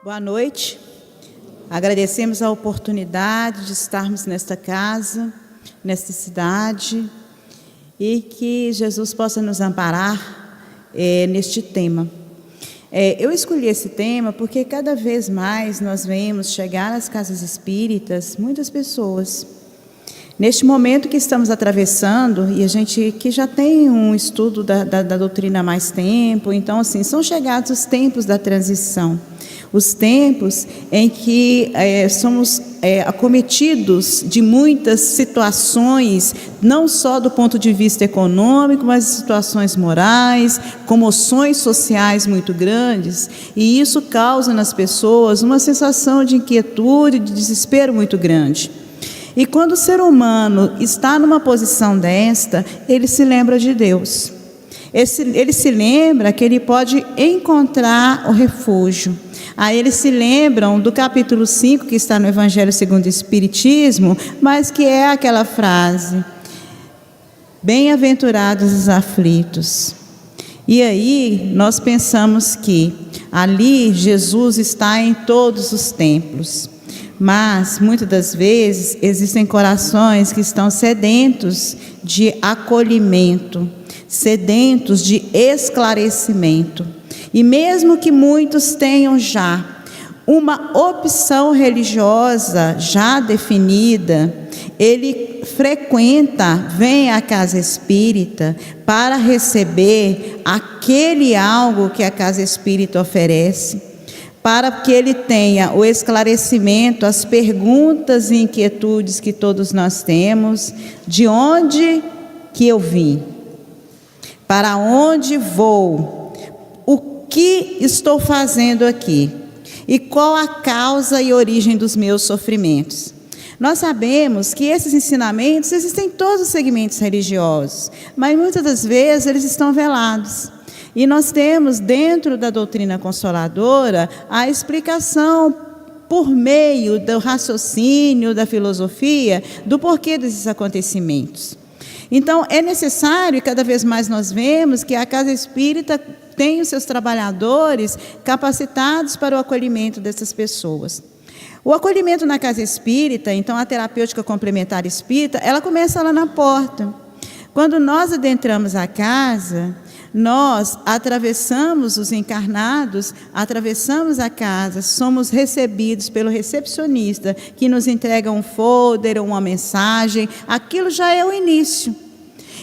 Boa noite. Agradecemos a oportunidade de estarmos nesta casa, nesta cidade, e que Jesus possa nos amparar neste tema. Eu escolhi esse tema porque cada vez mais nós vemos chegar às casas espíritas muitas pessoas. Neste momento que estamos atravessando, e a gente que já tem um estudo da doutrina há mais tempo, então assim, são chegados os tempos da transição. Os tempos em que somos acometidos de muitas situações, não só do ponto de vista econômico, mas situações morais, comoções sociais muito grandes, e isso causa nas pessoas uma sensação de inquietude, de desespero muito grande. E quando o ser humano está numa posição desta, ele se lembra de Deus. Ele se lembra que ele pode encontrar o refúgio. Aí eles se lembram do capítulo 5, que está no Evangelho segundo o Espiritismo, mas que é aquela frase: bem-aventurados os aflitos. E aí nós pensamos que ali Jesus está em todos os templos. Mas, muitas das vezes, existem corações que estão sedentos de acolhimento, sedentos de esclarecimento. E mesmo que muitos tenham já uma opção religiosa já definida, ele frequenta, vem à casa espírita para receber aquele algo que a casa espírita oferece, para que ele tenha o esclarecimento, as perguntas e inquietudes que todos nós temos: de onde que eu vim? Para onde vou? O que estou fazendo aqui? E qual a causa e origem dos meus sofrimentos? Nós sabemos que esses ensinamentos existem em todos os segmentos religiosos, mas muitas das vezes eles estão velados. E nós temos dentro da doutrina consoladora a explicação por meio do raciocínio, da filosofia, do porquê desses acontecimentos. Então é necessário, e cada vez mais nós vemos, que a casa espírita tem os seus trabalhadores capacitados para o acolhimento dessas pessoas. O acolhimento na casa espírita, então a terapêutica complementar espírita, ela começa lá na porta. Quando nós adentramos a casa, nós atravessamos os encarnados, atravessamos a casa, somos recebidos pelo recepcionista, que nos entrega um folder, uma mensagem. Aquilo já é o início.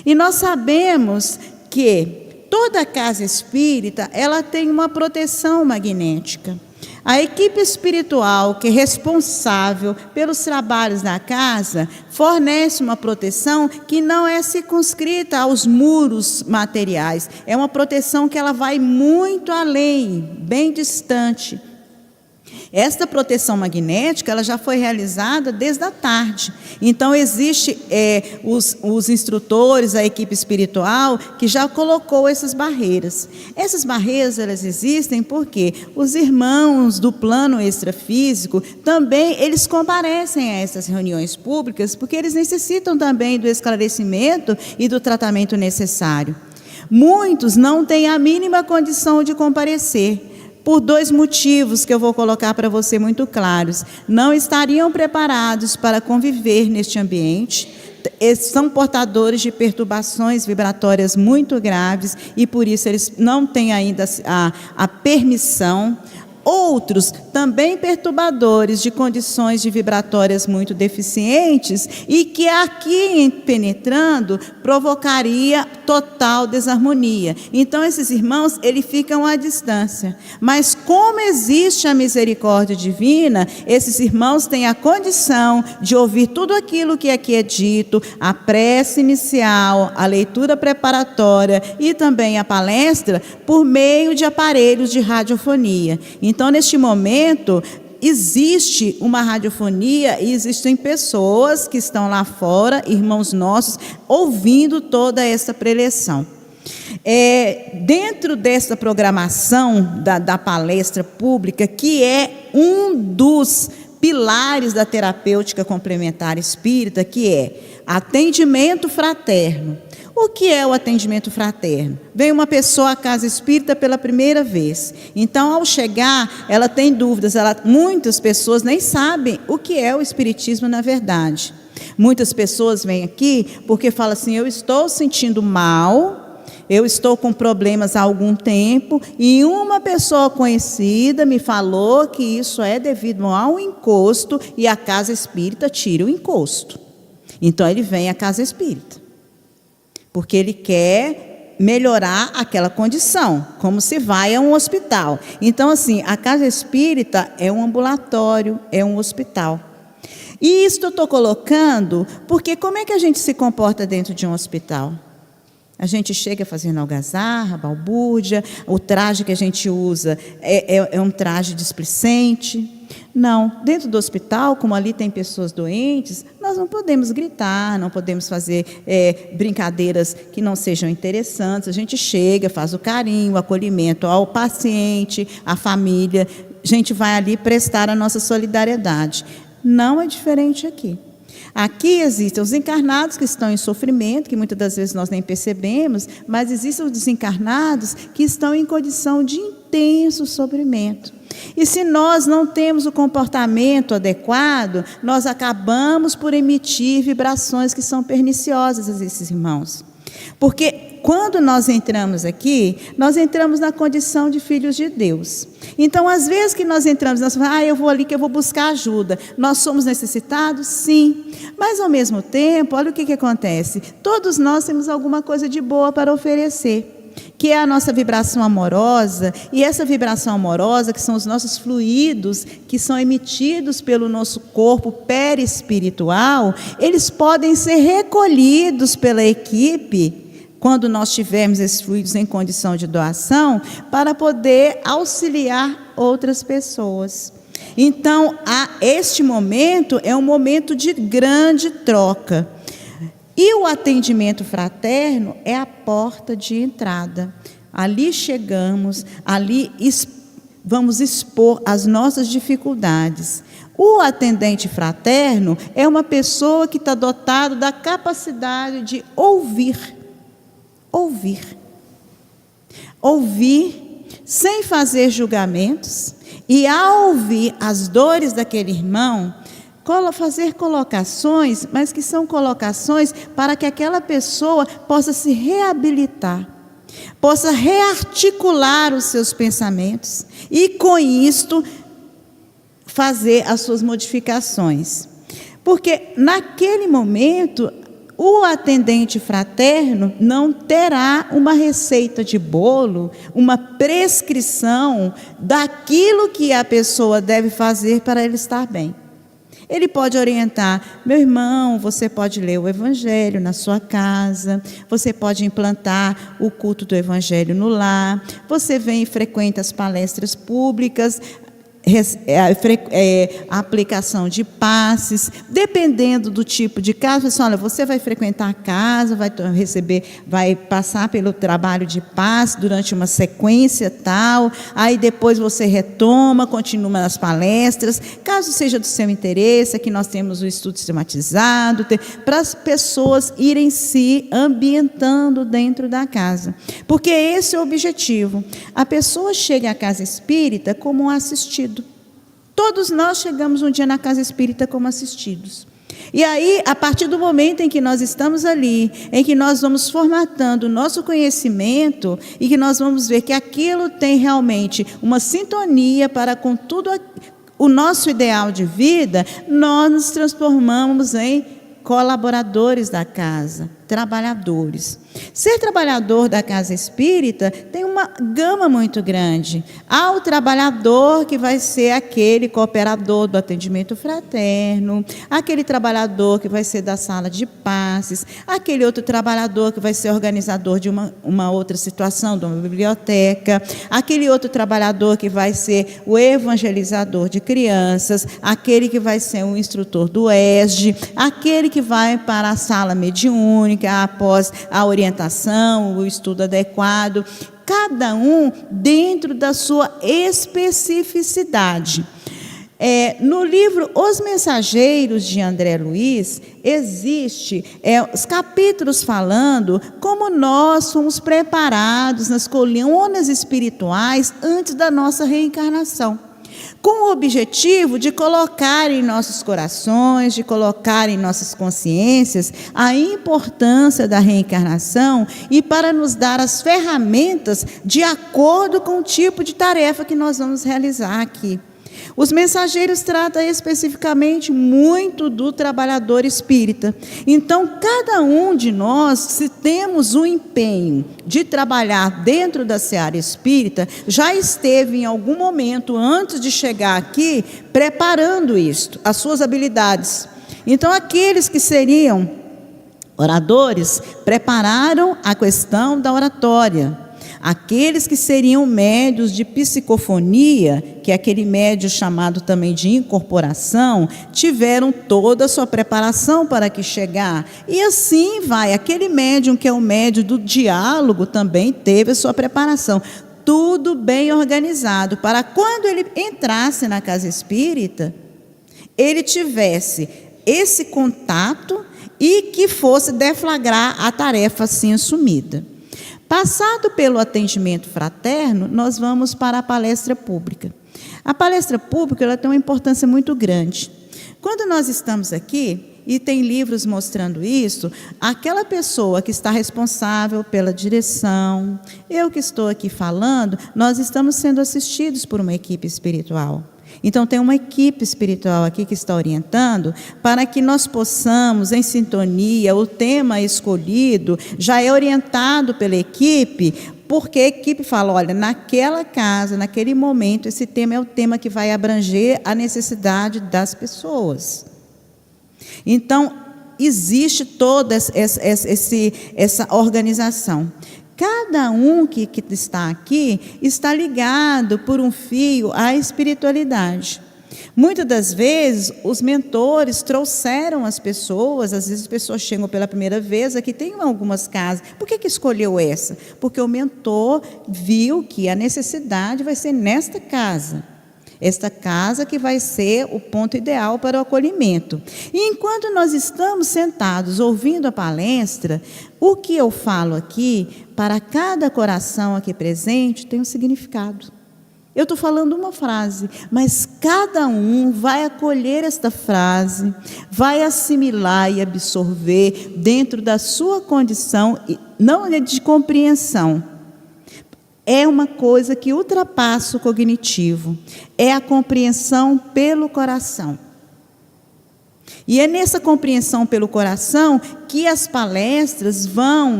E nós sabemos que toda a casa espírita, ela tem uma proteção magnética. A equipe espiritual que é responsável pelos trabalhos da casa fornece uma proteção que não é circunscrita aos muros materiais. É uma proteção que ela vai muito além, bem distante. Esta proteção magnética ela já foi realizada desde a tarde. Então, existe os instrutores, a equipe espiritual, que já colocou essas barreiras. Essas barreiras elas existem porque os irmãos do plano extrafísico também eles comparecem a essas reuniões públicas, porque eles necessitam também do esclarecimento e do tratamento necessário. Muitos não têm a mínima condição de comparecer, por dois motivos que eu vou colocar para você muito claros. Não estariam preparados para conviver neste ambiente, são portadores de perturbações vibratórias muito graves e por isso eles não têm ainda a permissão. Outros também perturbadores de condições de vibratórias muito deficientes e que aqui penetrando provocaria total desarmonia. Então esses irmãos eles ficam à distância, mas como existe a misericórdia divina, esses irmãos têm a condição de ouvir tudo aquilo que aqui é dito, a prece inicial, a leitura preparatória e também a palestra por meio de aparelhos de radiofonia. Então, neste momento, existe uma radiofonia e existem pessoas que estão lá fora, irmãos nossos, ouvindo toda essa preleção. Dentro dessa programação da palestra pública, que é um dos pilares da terapêutica complementar espírita, que é atendimento fraterno, O que é o atendimento fraterno? Vem uma pessoa à casa espírita pela primeira vez. Então, ao chegar, ela tem dúvidas. Muitas pessoas nem sabem o que é o espiritismo na verdade. Muitas pessoas vêm aqui porque falam assim: eu estou sentindo mal, eu estou com problemas há algum tempo, e uma pessoa conhecida me falou que isso é devido a um encosto, e a casa espírita tira o encosto. Então, ele vem à casa espírita porque ele quer melhorar aquela condição, como se vai a um hospital. Então, assim, a casa espírita é um ambulatório, é um hospital. E isso eu estou colocando porque como é que a gente se comporta dentro de um hospital? A gente chega fazendo algazarra, balbúrdia, o traje que a gente usa é um traje displicente. Não, dentro do hospital, como ali tem pessoas doentes, nós não podemos gritar, não podemos fazer brincadeiras que não sejam interessantes. A gente chega, faz o carinho, o acolhimento ao paciente, à família. A gente vai ali prestar a nossa solidariedade. Não é diferente aqui. Aqui existem os encarnados que estão em sofrimento, que muitas das vezes nós nem percebemos, mas existem os desencarnados que estão em condição de intenso sofrimento. E se nós não temos o comportamento adequado, nós acabamos por emitir vibrações que são perniciosas a esses irmãos. Porque quando nós entramos aqui, nós entramos na condição de filhos de Deus. Então, às vezes que nós entramos, nós falamos: eu vou ali que eu vou buscar ajuda. Nós somos necessitados? Sim. Mas, ao mesmo tempo, olha o que acontece. Todos nós temos alguma coisa de boa para oferecer, que é a nossa vibração amorosa. E essa vibração amorosa, que são os nossos fluidos, que são emitidos pelo nosso corpo perispiritual, eles podem ser recolhidos pela equipe, quando nós tivermos esses fluidos em condição de doação, para poder auxiliar outras pessoas. Então, este momento é um momento de grande troca. E o atendimento fraterno é a porta de entrada. Ali chegamos, ali vamos expor as nossas dificuldades. O atendente fraterno é uma pessoa que está dotado da capacidade de ouvir. Ouvir sem fazer julgamentos, e ao ouvir as dores daquele irmão, fazer colocações, mas que são colocações para que aquela pessoa possa se reabilitar, possa rearticular os seus pensamentos e, com isto, fazer as suas modificações. Porque, naquele momento, o atendente fraterno não terá uma receita de bolo, uma prescrição daquilo que a pessoa deve fazer para ele estar bem. Ele pode orientar: meu irmão, você pode ler o Evangelho na sua casa, você pode implantar o culto do Evangelho no lar, você vem e frequenta as palestras públicas, a aplicação de passes, dependendo do tipo de caso. Assim, olha, você vai frequentar a casa, vai passar pelo trabalho de passe durante uma sequência tal, aí depois você retoma, continua nas palestras. Caso seja do seu interesse, aqui nós temos o estudo sistematizado, para as pessoas irem se ambientando dentro da casa, porque esse é o objetivo. A pessoa chega à casa espírita como um assistido. Todos nós chegamos um dia na casa espírita como assistidos. E aí, a partir do momento em que nós estamos ali, em que nós vamos formatando o nosso conhecimento, e que nós vamos ver que aquilo tem realmente uma sintonia para com tudo o nosso ideal de vida, nós nos transformamos em colaboradores da casa, trabalhadores. Ser trabalhador da casa espírita tem uma gama muito grande. Há o trabalhador que vai ser aquele cooperador do atendimento fraterno, aquele trabalhador que vai ser da sala de passes, aquele outro trabalhador que vai ser organizador de uma outra situação, de uma biblioteca, aquele outro trabalhador que vai ser o evangelizador de crianças, aquele que vai ser o instrutor do ESD, aquele que vai para a sala mediúnica após a orientação, o estudo adequado, cada um dentro da sua especificidade. No livro Os Mensageiros, de André Luiz, existe os capítulos falando como nós fomos preparados nas colunas espirituais antes da nossa reencarnação, com o objetivo de colocar em nossos corações, de colocar em nossas consciências a importância da reencarnação e para nos dar as ferramentas de acordo com o tipo de tarefa que nós vamos realizar aqui. Os mensageiros tratam especificamente muito do trabalhador espírita. Então, cada um de nós, se temos o empenho de trabalhar dentro da seara espírita, já esteve em algum momento, antes de chegar aqui, preparando isto, as suas habilidades. Então, aqueles que seriam oradores, prepararam a questão da oratória. Aqueles que seriam médios de psicofonia, que é aquele médio chamado também de incorporação, tiveram toda a sua preparação para que chegar. E assim vai, aquele médium que é o médio do diálogo também teve a sua preparação. Tudo bem organizado, para quando ele entrasse na casa espírita, ele tivesse esse contato e que fosse deflagrar a tarefa assim assumida. Passado pelo atendimento fraterno, nós vamos para a palestra pública. A palestra pública ela tem uma importância muito grande. Quando nós estamos aqui, e tem livros mostrando isso, aquela pessoa que está responsável pela direção, eu que estou aqui falando, nós estamos sendo assistidos por uma equipe espiritual. Então, tem uma equipe espiritual aqui que está orientando para que nós possamos, em sintonia, o tema escolhido já é orientado pela equipe, porque a equipe fala, olha, naquela casa, naquele momento, esse tema é o tema que vai abranger a necessidade das pessoas. Então, existe toda essa organização. Cada um que está aqui está ligado por um fio à espiritualidade. Muitas das vezes, os mentores trouxeram as pessoas, às vezes as pessoas chegam pela primeira vez, aqui tem algumas casas. Por que escolheu essa? Porque o mentor viu que a necessidade vai ser nesta casa. Esta casa que vai ser o ponto ideal para o acolhimento. E enquanto nós estamos sentados ouvindo a palestra, o que eu falo aqui, para cada coração aqui presente, tem um significado. Eu estou falando uma frase, mas cada um vai acolher esta frase, vai assimilar e absorver dentro da sua condição, não é de compreensão. É uma coisa que ultrapassa o cognitivo, é a compreensão pelo coração. E é nessa compreensão pelo coração que as palestras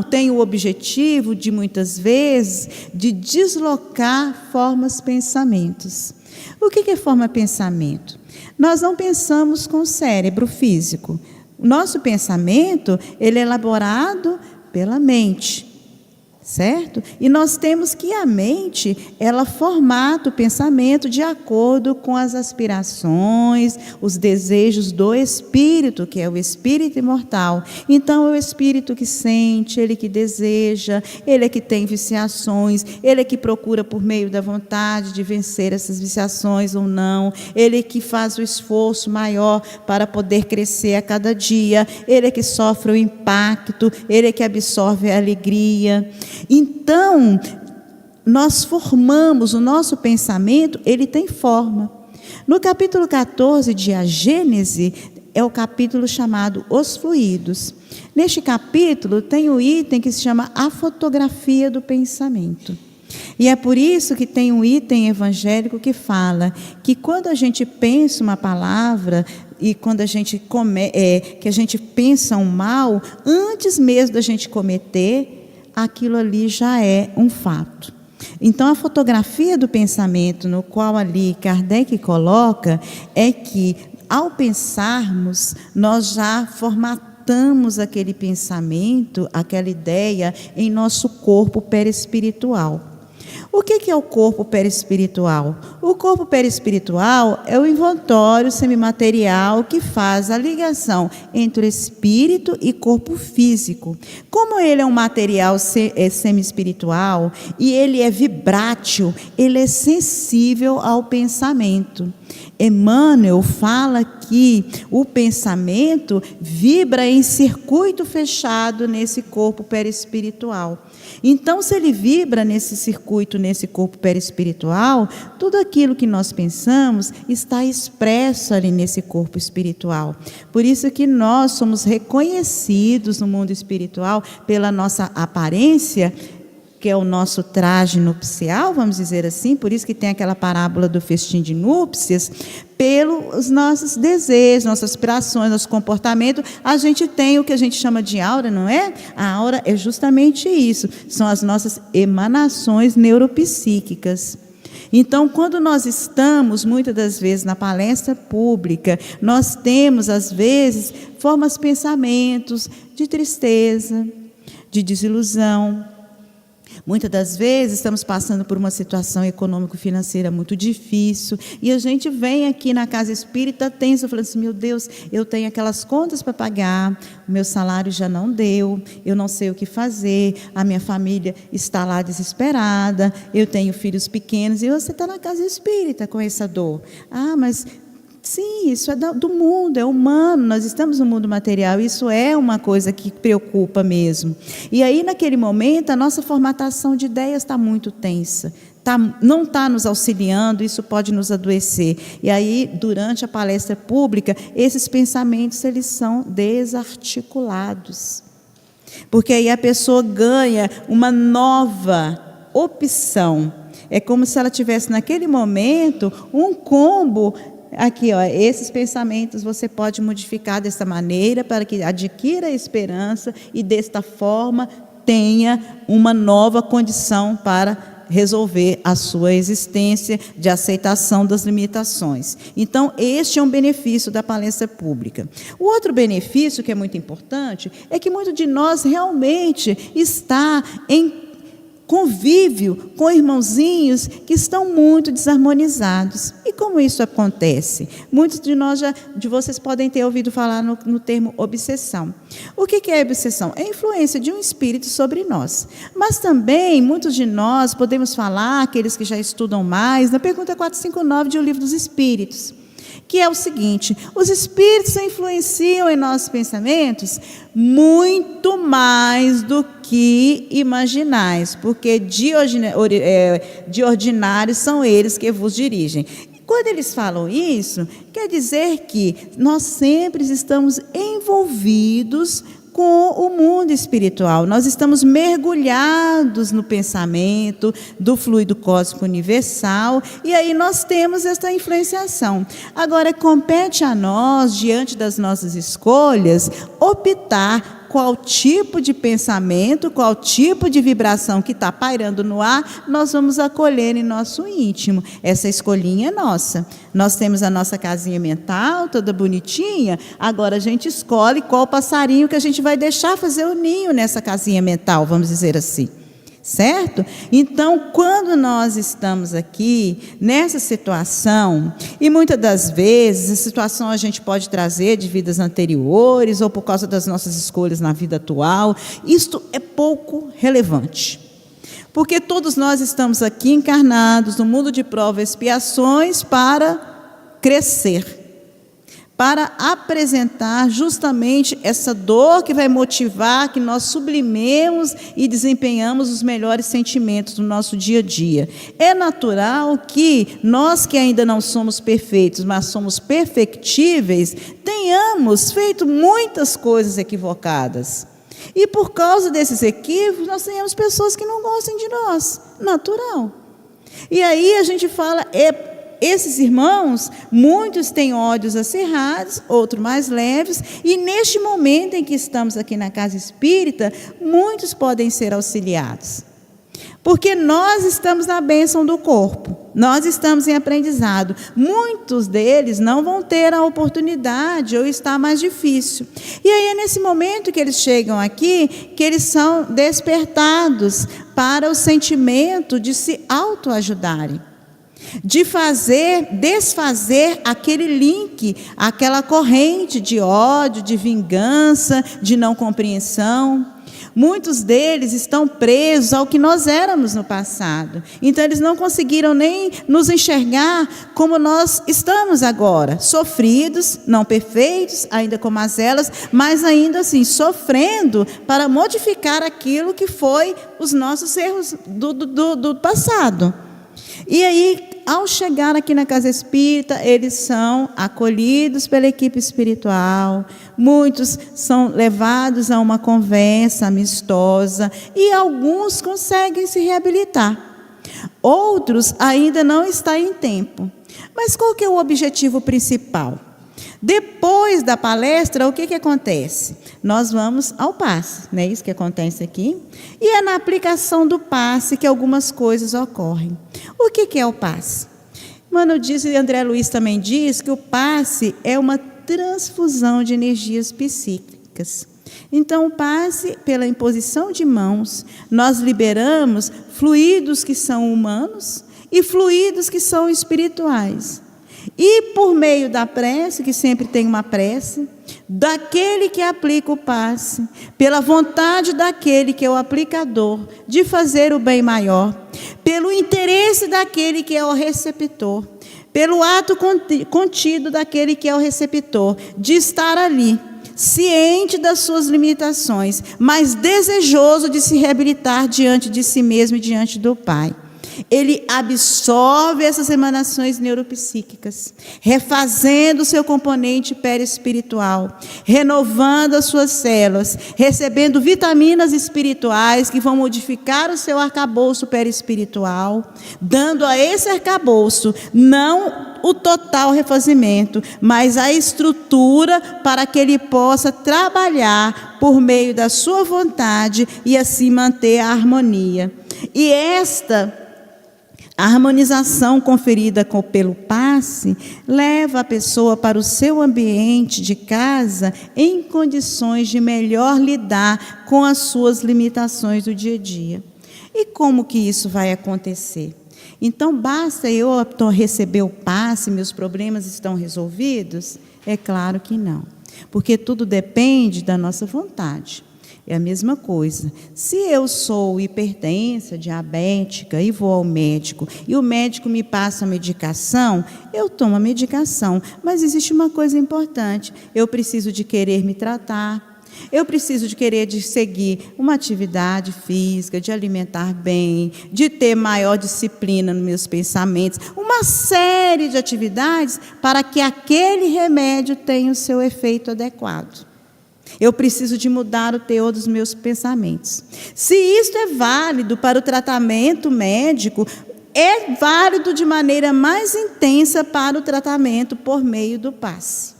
têm o objetivo de, muitas vezes, de deslocar formas pensamentos. O que é forma pensamento? Nós não pensamos com o cérebro físico. O nosso pensamento, ele é elaborado pela mente. Certo? E nós temos que a mente, ela formata o pensamento de acordo com as aspirações, os desejos do espírito, que é o espírito imortal. Então, é o espírito que sente, ele que deseja, ele é que tem viciações, ele é que procura por meio da vontade de vencer essas viciações ou não, ele é que faz o esforço maior para poder crescer a cada dia, ele é que sofre o impacto, ele é que absorve a alegria. Então, nós formamos o nosso pensamento, ele tem forma. No capítulo 14 de A Gênese, é o capítulo chamado Os Fluidos. Neste capítulo tem o item que se chama A Fotografia do Pensamento. E é por isso que tem um item evangélico que fala que quando a gente pensa uma palavra e quando a gente que a gente pensa um mal, antes mesmo da gente cometer, aquilo ali já é um fato. Então, a fotografia do pensamento, no qual ali Kardec coloca, é que, ao pensarmos, nós já formatamos aquele pensamento, aquela ideia, em nosso corpo perispiritual. O que é o corpo perispiritual? O corpo perispiritual é o envoltório semimaterial que faz a ligação entre o espírito e corpo físico. Como ele é um material semi-espiritual e ele é vibrátil, ele é sensível ao pensamento. Emmanuel fala que o pensamento vibra em circuito fechado nesse corpo perispiritual. Então, se ele vibra nesse circuito, nesse corpo perispiritual, tudo aquilo que nós pensamos está expresso ali nesse corpo espiritual. Por isso que nós somos reconhecidos no mundo espiritual pela nossa aparência, que é o nosso traje nupcial, vamos dizer assim, por isso que tem aquela parábola do festim de núpcias, pelos nossos desejos, nossas aspirações, nosso comportamento, a gente tem o que a gente chama de aura, não é? A aura é justamente isso, são as nossas emanações neuropsíquicas. Então, quando nós estamos, muitas das vezes, na palestra pública, nós temos, às vezes, formas, pensamentos de tristeza, de desilusão. Muitas das vezes estamos passando por uma situação econômico-financeira muito difícil e a gente vem aqui na casa espírita tensa, falando assim, meu Deus, eu tenho aquelas contas para pagar, o meu salário já não deu, eu não sei o que fazer, a minha família está lá desesperada, eu tenho filhos pequenos e você está na casa espírita com essa dor. Ah, mas... sim, isso é do mundo, é humano, nós estamos no mundo material, isso é uma coisa que preocupa mesmo. E aí, naquele momento, a nossa formatação de ideias está muito tensa, não está nos auxiliando, isso pode nos adoecer. E aí, durante a palestra pública, esses pensamentos, eles são desarticulados. Porque aí a pessoa ganha uma nova opção. É como se ela tivesse, naquele momento, um combo. Aqui, ó, esses pensamentos você pode modificar dessa maneira para que adquira esperança e desta forma tenha uma nova condição para resolver a sua existência de aceitação das limitações. Então, este é um benefício da palestra pública. O outro benefício que é muito importante é que muito de nós realmente está em convívio com irmãozinhos que estão muito desarmonizados. E como isso acontece? Muitos de vocês podem ter ouvido falar no termo obsessão. O que é obsessão? É a influência de um espírito sobre nós. Mas também, muitos de nós podemos falar, aqueles que já estudam mais, na pergunta 459 de O Livro dos Espíritos, que é o seguinte: os espíritos influenciam em nossos pensamentos muito mais do que imaginais, porque de ordinário são eles que vos dirigem. Quando eles falam isso, quer dizer que nós sempre estamos envolvidos com o mundo espiritual. Nós estamos mergulhados no pensamento do fluido cósmico universal e aí nós temos esta influenciação. Agora, compete a nós, diante das nossas escolhas, optar qual tipo de pensamento, qual tipo de vibração que está pairando no ar, nós vamos acolher em nosso íntimo. Essa escolhinha é nossa. Nós temos a nossa casinha mental, toda bonitinha, agora a gente escolhe qual passarinho que a gente vai deixar fazer o ninho nessa casinha mental, vamos dizer assim. Certo? Então, quando nós estamos aqui nessa situação, e muitas das vezes a situação a gente pode trazer de vidas anteriores ou por causa das nossas escolhas na vida atual, isto é pouco relevante. Porque todos nós estamos aqui encarnados no mundo de provas e expiações para crescer, para apresentar justamente essa dor que vai motivar que nós sublimemos e desempenhamos os melhores sentimentos do nosso dia a dia. É natural que nós que ainda não somos perfeitos, mas somos perfectíveis, tenhamos feito muitas coisas equivocadas. E por causa desses equívocos, nós tenhamos pessoas que não gostem de nós. Natural. E aí a gente fala, esses irmãos, muitos têm ódios acirrados, outros mais leves, e neste momento em que estamos aqui na casa espírita, muitos podem ser auxiliados. Porque nós estamos na bênção do corpo, nós estamos em aprendizado. Muitos deles não vão ter a oportunidade ou está mais difícil. E aí é nesse momento que eles chegam aqui, que eles são despertados para o sentimento de se autoajudarem, de desfazer aquele link, aquela corrente de ódio, de vingança, de não compreensão. Muitos deles estão presos ao que nós éramos no passado. Então, eles não conseguiram nem nos enxergar como nós estamos agora. Sofridos, não perfeitos, ainda com mazelas, mas ainda assim, sofrendo para modificar aquilo que foi os nossos erros do passado. E aí, ao chegar aqui na casa espírita, eles são acolhidos pela equipe espiritual, muitos são levados a uma conversa amistosa e alguns conseguem se reabilitar. Outros ainda não estão em tempo. Mas qual que é o objetivo principal? Depois da palestra, o que acontece? Nós vamos ao passe, não é isso que acontece aqui? E é na aplicação do passe que algumas coisas ocorrem. O que é o passe? Mano diz, e André Luiz também diz, que o passe é uma transfusão de energias psíquicas. Então, o passe, pela imposição de mãos, nós liberamos fluidos que são humanos e fluidos que são espirituais. E por meio da prece, que sempre tem uma prece, daquele que aplica o passe, pela vontade daquele que é o aplicador, de fazer o bem maior, pelo interesse daquele que é o receptor, pelo ato contido daquele que é o receptor, de estar ali, ciente das suas limitações, mas desejoso de se reabilitar diante de si mesmo e diante do Pai. Ele absorve essas emanações neuropsíquicas, refazendo o seu componente perispiritual, renovando as suas células, recebendo vitaminas espirituais que vão modificar o seu arcabouço perispiritual, dando a esse arcabouço não o total refazimento, mas a estrutura para que ele possa trabalhar por meio da sua vontade e assim manter a harmonia. E esta a harmonização conferida pelo passe leva a pessoa para o seu ambiente de casa em condições de melhor lidar com as suas limitações do dia a dia. E como que isso vai acontecer? Então, basta eu receber o passe, meus problemas estão resolvidos? É claro que não, porque tudo depende da nossa vontade. É a mesma coisa. Se eu sou hipertensa, diabética e vou ao médico e o médico me passa a medicação, eu tomo a medicação. Mas existe uma coisa importante: eu preciso de querer me tratar, eu preciso de querer seguir uma atividade física, de alimentar bem, de ter maior disciplina nos meus pensamentos, uma série de atividades para que aquele remédio tenha o seu efeito adequado. Eu preciso de mudar o teor dos meus pensamentos. Se isto é válido para o tratamento médico, é válido de maneira mais intensa para o tratamento por meio do passe.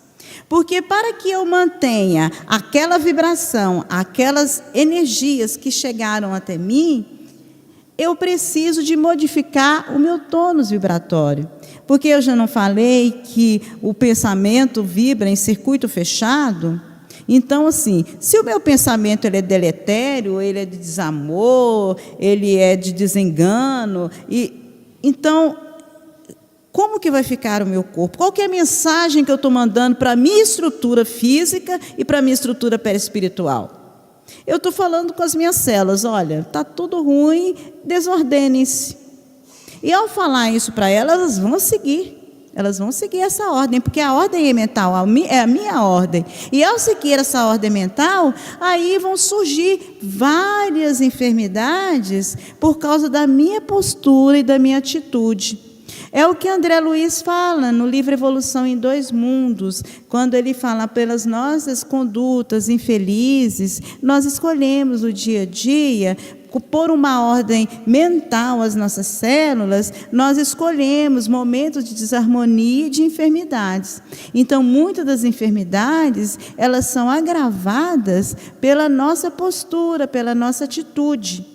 Porque para que eu mantenha aquela vibração, aquelas energias que chegaram até mim, eu preciso de modificar o meu tônus vibratório. Porque eu já não falei que o pensamento vibra em circuito fechado? Então, assim, se o meu pensamento ele é deletério, ele é de desamor, ele é de desengano, então, como que vai ficar o meu corpo? Qual que é a mensagem que eu estou mandando para a minha estrutura física e para a minha estrutura perispiritual? Eu estou falando com as minhas células: olha, está tudo ruim, desordenem-se. E ao falar isso para elas, elas vão seguir. Elas vão seguir essa ordem, porque a ordem mental é a minha ordem. E ao seguir essa ordem mental, aí vão surgir várias enfermidades por causa da minha postura e da minha atitude. É o que André Luiz fala no livro Evolução em Dois Mundos, quando ele fala: pelas nossas condutas infelizes, nós escolhemos o dia a dia, por uma ordem mental às nossas células, nós escolhemos momentos de desarmonia e de enfermidades. Então, muitas das enfermidades, elas são agravadas pela nossa postura, pela nossa atitude.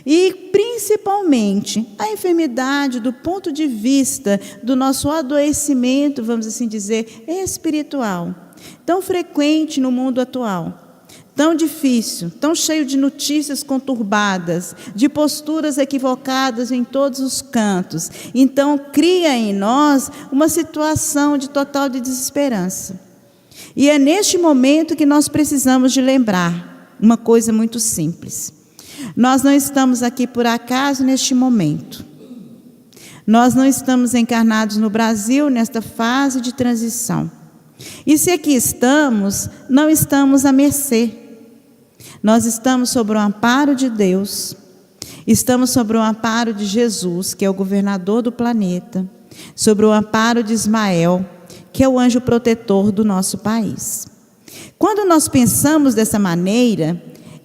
E, principalmente, a enfermidade do ponto de vista do nosso adoecimento, vamos assim dizer, espiritual, tão frequente no mundo atual, tão difícil, tão cheio de notícias conturbadas, de posturas equivocadas em todos os cantos. Então, cria em nós uma situação de total desesperança. E é neste momento que nós precisamos de lembrar uma coisa muito simples. Nós não estamos aqui por acaso neste momento. Nós não estamos encarnados no Brasil nesta fase de transição. E se aqui estamos, não estamos à mercê. Nós estamos sob o amparo de Deus. Estamos sob o amparo de Jesus, que é o governador do planeta. Sob o amparo de Ismael, que é o anjo protetor do nosso país. Quando nós pensamos dessa maneira,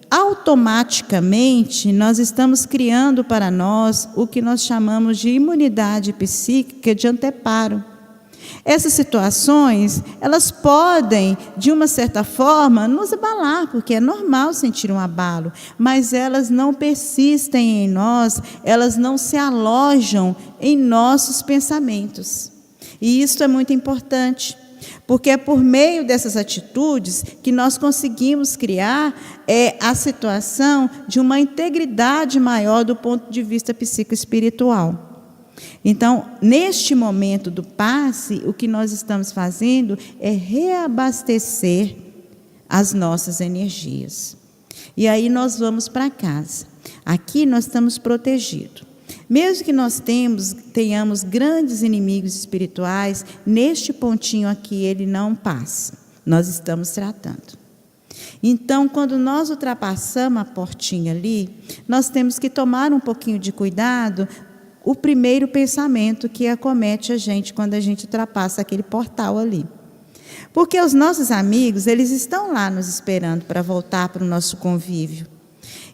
automaticamente nós estamos criando para nós o que nós chamamos de imunidade psíquica de anteparo. Essas situações, elas podem, de uma certa forma, nos abalar, porque é normal sentir um abalo, mas elas não persistem em nós, elas não se alojam em nossos pensamentos. E isso é muito importante, porque é por meio dessas atitudes que nós conseguimos criar a situação de uma integridade maior do ponto de vista psicoespiritual. Então, neste momento do passe, o que nós estamos fazendo é reabastecer as nossas energias. E aí nós vamos para casa. Aqui nós estamos protegidos. Mesmo que nós tenhamos grandes inimigos espirituais, neste pontinho aqui ele não passa. Nós estamos tratando. Então, quando nós ultrapassamos a portinha ali, nós temos que tomar um pouquinho de cuidado. O primeiro pensamento que acomete a gente quando a gente ultrapassa aquele portal ali. Porque os nossos amigos, eles estão lá nos esperando para voltar para o nosso convívio.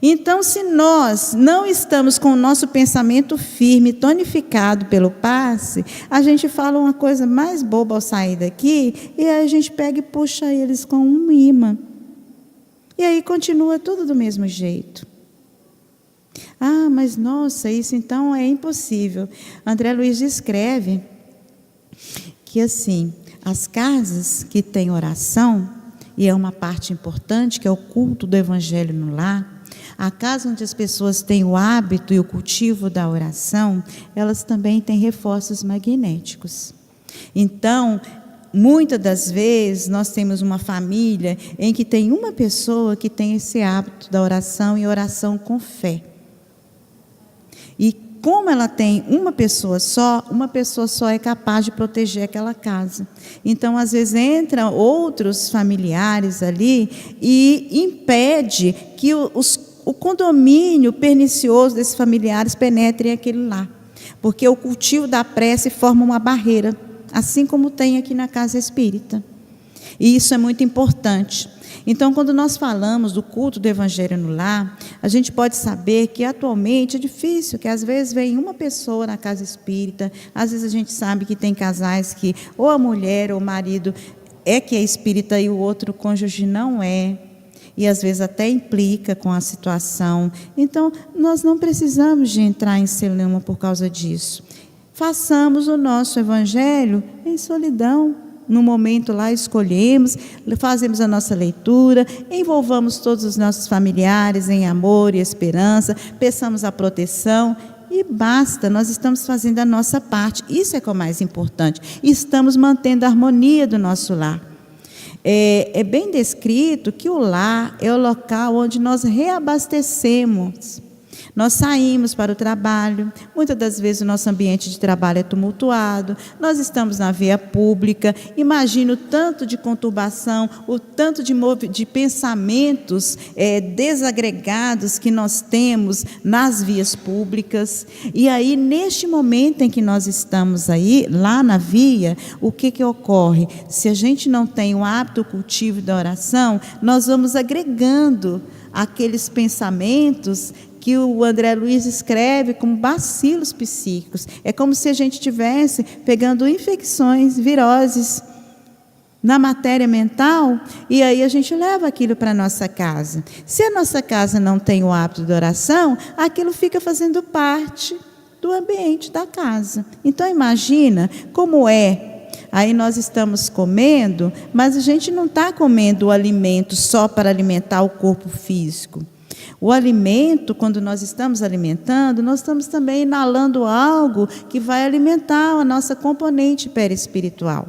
Então, se nós não estamos com o nosso pensamento firme, tonificado pelo passe, a gente fala uma coisa mais boba ao sair daqui, e aí a gente pega e puxa eles com um imã. E aí continua tudo do mesmo jeito. Ah, mas nossa, isso então é impossível. André Luiz descreve que assim, as casas que têm oração, e é uma parte importante, que é o culto do Evangelho no lar, a casa onde as pessoas têm o hábito e o cultivo da oração, elas também têm reforços magnéticos. Então, muitas das vezes, nós temos uma família em que tem uma pessoa que tem esse hábito da oração e oração com fé. E como ela tem uma pessoa só é capaz de proteger aquela casa. Então, às vezes, entram outros familiares ali e impede que o condomínio pernicioso desses familiares penetre aquele lá. Porque o cultivo da prece forma uma barreira, assim como tem aqui na casa espírita. E isso é muito importante. Então, quando nós falamos do culto do Evangelho no lar, a gente pode saber que atualmente é difícil, que às vezes vem uma pessoa na casa espírita, às vezes a gente sabe que tem casais que ou a mulher ou o marido que é espírita e o outro cônjuge não é, e às vezes até implica com a situação. Então, nós não precisamos de entrar em celeuma por causa disso. Façamos o nosso Evangelho em solidão. No momento lá escolhemos, fazemos a nossa leitura, envolvamos todos os nossos familiares em amor e esperança, peçamos a proteção e basta, nós estamos fazendo a nossa parte. Isso é que é o mais importante. Estamos mantendo a harmonia do nosso lar. É bem descrito que o lar é o local onde nós reabastecemos. Nós saímos para o trabalho, muitas das vezes o nosso ambiente de trabalho é tumultuado, nós estamos na via pública, imagina o tanto de conturbação, o tanto de pensamentos desagregados que nós temos nas vias públicas. E aí, neste momento em que nós estamos aí, lá na via, o que ocorre? Se a gente não tem o hábito, o cultivo da oração, nós vamos agregando aqueles pensamentos que o André Luiz escreve como bacilos psíquicos. É como se a gente estivesse pegando infecções, viroses. na matéria mental, e aí a gente leva aquilo para a nossa casa. Se a nossa casa não tem o hábito de oração, aquilo fica fazendo parte do ambiente da casa. Então imagina como é. Aí nós estamos comendo, mas a gente não está comendo o alimento só para alimentar o corpo físico. O alimento, quando nós estamos alimentando, nós estamos também inalando algo que vai alimentar a nossa componente perispiritual.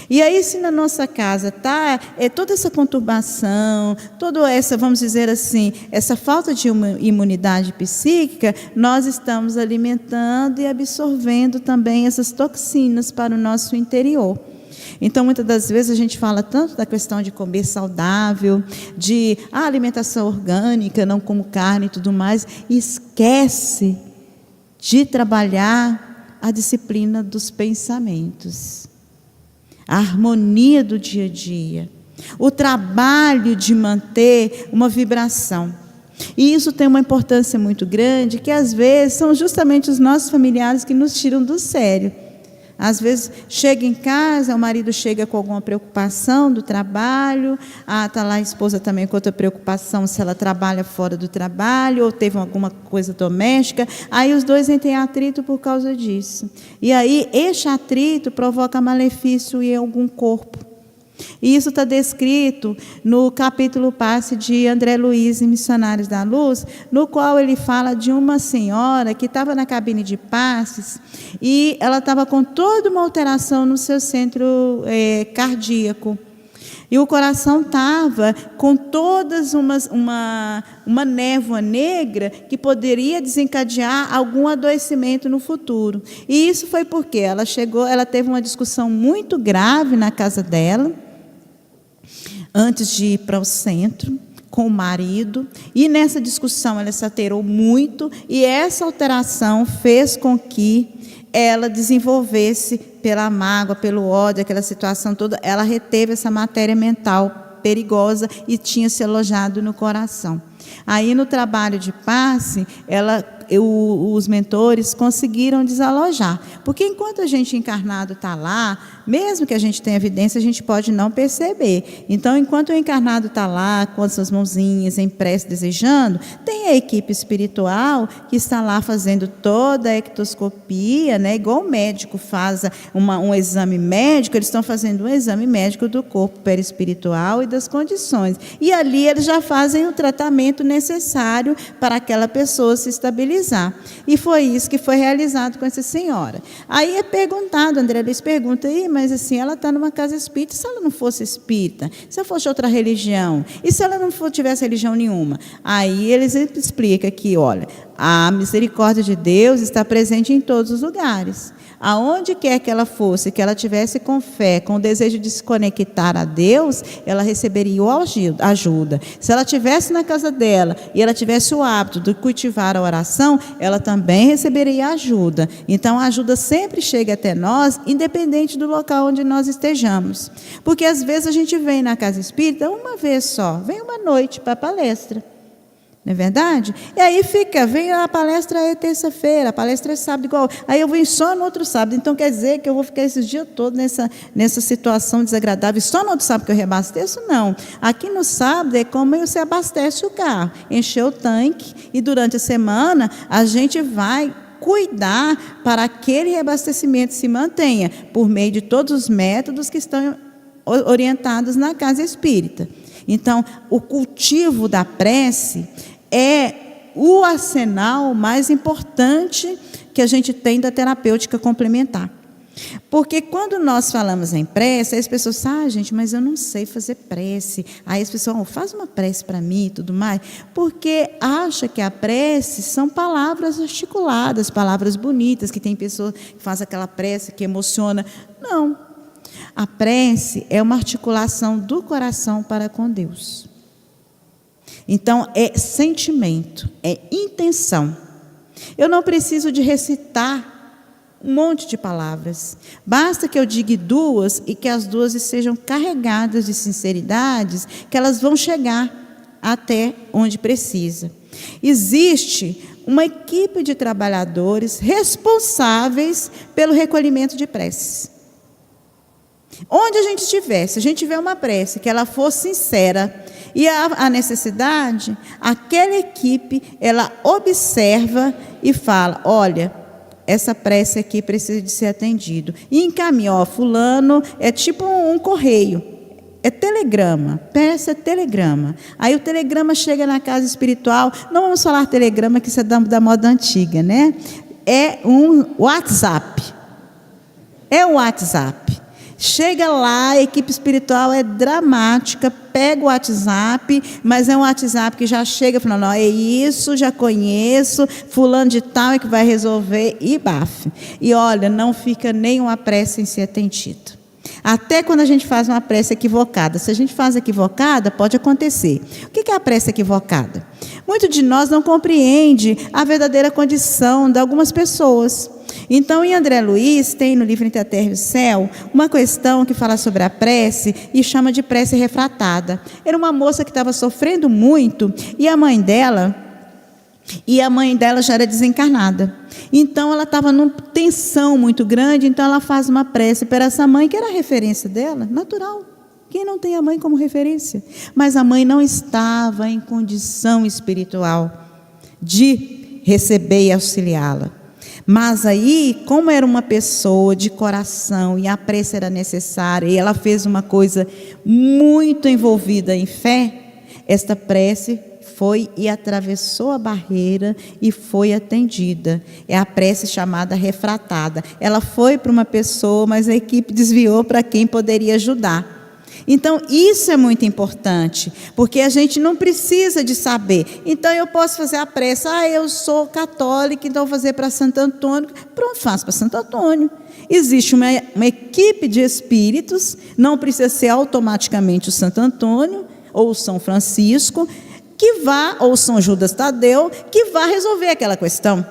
E aí, se na nossa casa está toda essa conturbação, toda essa, vamos dizer assim, essa falta de imunidade psíquica, nós estamos alimentando e absorvendo também essas toxinas para o nosso interior. Então, muitas das vezes a gente fala tanto da questão de comer saudável, de alimentação orgânica, não como carne e tudo mais, e esquece de trabalhar a disciplina dos pensamentos, a harmonia do dia a dia, o trabalho de manter uma vibração. E isso tem uma importância muito grande, que às vezes são justamente os nossos familiares que nos tiram do sério. Às vezes chega em casa, o marido chega com alguma preocupação do trabalho, está lá a esposa também com outra preocupação, se ela trabalha fora do trabalho, ou teve alguma coisa doméstica, aí os dois entram em atrito por causa disso. E aí este atrito provoca malefício em algum corpo. E isso está descrito no capítulo passe de André Luiz em Missionários da Luz, no qual ele fala de uma senhora que estava na cabine de passes e ela estava com toda uma alteração no seu centro cardíaco. E o coração estava com todas uma névoa negra que poderia desencadear algum adoecimento no futuro. E isso foi porque ela teve uma discussão muito grave na casa dela, antes de ir para o centro, com o marido, e nessa discussão ela se alterou muito, e essa alteração fez com que ela desenvolvesse, pela mágoa, pelo ódio, aquela situação toda, ela reteve essa matéria mental perigosa e tinha se alojado no coração. Aí no trabalho de passe, os mentores conseguiram desalojar, porque enquanto a gente encarnado está lá, mesmo que a gente tenha evidência, a gente pode não perceber. Então, enquanto o encarnado está lá, com as suas mãozinhas em prece, desejando, tem a equipe espiritual que está lá fazendo toda a ectoscopia, né? Igual o médico faz um exame médico, eles estão fazendo um exame médico do corpo perispiritual e das condições. E ali eles já fazem o tratamento necessário para aquela pessoa se estabilizar. E foi isso que foi realizado com essa senhora. Aí é perguntado, André Luiz pergunta, mas assim, ela está numa casa espírita, se ela não fosse espírita, se ela fosse outra religião, e se ela não tivesse religião nenhuma? Aí eles explicam que, olha, a misericórdia de Deus está presente em todos os lugares. Aonde quer que ela fosse, que ela tivesse com fé, com o desejo de se conectar a Deus, ela receberia ajuda. Se ela estivesse na casa dela e ela tivesse o hábito de cultivar a oração, ela também receberia ajuda. Então a ajuda sempre chega até nós, independente do local onde nós estejamos. Porque às vezes a gente vem na casa espírita uma vez só, vem uma noite para a palestra. Não é verdade? E aí vem a palestra é terça-feira, a palestra é sábado igual. Aí eu venho só no outro sábado. Então quer dizer que eu vou ficar esses dias todos nessa situação desagradável. E só no outro sábado que eu reabasteço? Não. Aqui no sábado é como você abastece o carro. Encher o tanque e durante a semana a gente vai cuidar para aquele reabastecimento se mantenha por meio de todos os métodos que estão orientados na casa espírita. Então, o cultivo da prece é o arsenal mais importante que a gente tem da terapêutica complementar. Porque quando nós falamos em prece, aí as pessoas falam, gente, mas eu não sei fazer prece. Aí as pessoas faz uma prece para mim e tudo mais. Porque acha que a prece são palavras articuladas, palavras bonitas, que tem pessoa que faz aquela prece que emociona. Não. A prece é uma articulação do coração para com Deus. Então, é sentimento, é intenção. Eu não preciso de recitar um monte de palavras. Basta que eu diga duas e que as duas sejam carregadas de sinceridades, que elas vão chegar até onde precisa. Existe uma equipe de trabalhadores responsáveis pelo recolhimento de preces. Onde a gente estiver, se a gente tiver uma prece, que ela for sincera, e a necessidade, aquela equipe, ela observa e fala, olha, essa prece aqui precisa de ser atendido. E encaminha, ó, fulano, é tipo um correio, é telegrama, prece é telegrama. Aí o telegrama chega na casa espiritual, não vamos falar telegrama, que isso é da moda antiga, né? É um WhatsApp. É um WhatsApp. Chega lá, a equipe espiritual é dramática, pega o WhatsApp, mas é um WhatsApp que já chega falando, ó, é isso, já conheço, fulano de tal é que vai resolver, e baf. E olha, não fica nenhuma prece sem ser atendida. Até quando a gente faz uma prece equivocada. Se a gente faz equivocada, pode acontecer. O que é a prece equivocada? Muito de nós não compreende a verdadeira condição de algumas pessoas. Então, em André Luiz, tem no livro Entre a Terra e o Céu, uma questão que fala sobre a prece e chama de prece refratada. Era uma moça que estava sofrendo muito e a mãe dela já era desencarnada. Então, ela estava numa tensão muito grande, então ela faz uma prece para essa mãe, que era a referência dela, natural. Quem não tem a mãe como referência? Mas a mãe não estava em condição espiritual de receber e auxiliá-la. Mas aí, como era uma pessoa de coração e a prece era necessária, e ela fez uma coisa muito envolvida em fé, esta prece foi e atravessou a barreira e foi atendida. É a prece chamada refratada. Ela foi para uma pessoa, mas a equipe desviou para quem poderia ajudar. Então, isso é muito importante, porque a gente não precisa de saber. Então, eu posso fazer a prece, eu sou católica, então vou fazer para Santo Antônio. Pronto, faço para Santo Antônio. Existe uma equipe de espíritos, não precisa ser automaticamente o Santo Antônio, ou o São Francisco, ou São Judas Tadeu, que vá resolver aquela questão.